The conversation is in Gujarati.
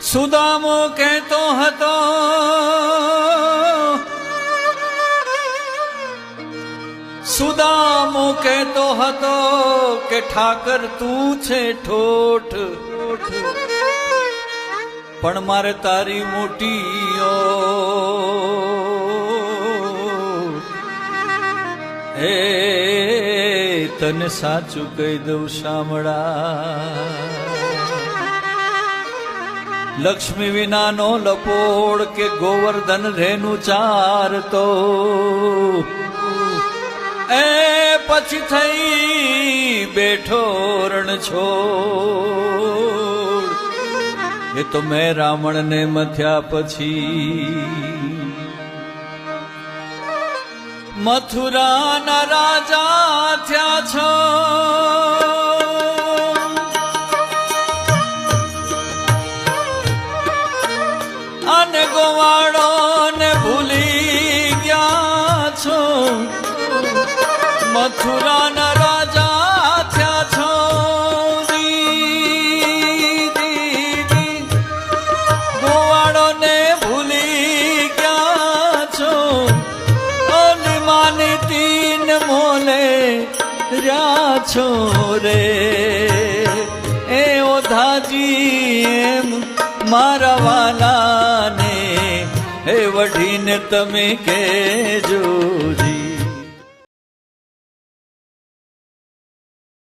સુદામો કહેતો હતો સુદામો કહેતો હતો કે ઠાકર તું છે ઠોઠ પણ મારે તારી મોટીઓ એ તને સાચું કહી દઉં શામળા લક્ષ્મી વિનાનો લપોડ કે ગોવર્ધન રેનું ચારતો એ પછી થઈ બેઠો રણ છોડ એ તો મેં રાવણને મથ્યા પછી મથુરાના રાજા થયા છો અને ગોવાળો ને ભૂલી ગયા છો મથુરાના રાજા થયા છો ગોવાળો ને ભૂલી ગયા છો અને માની તીન મોલે રહ્યા છો રે એ ઓધાજી એમ મારા વાલાને હે વઢીને તમે કહેજો જી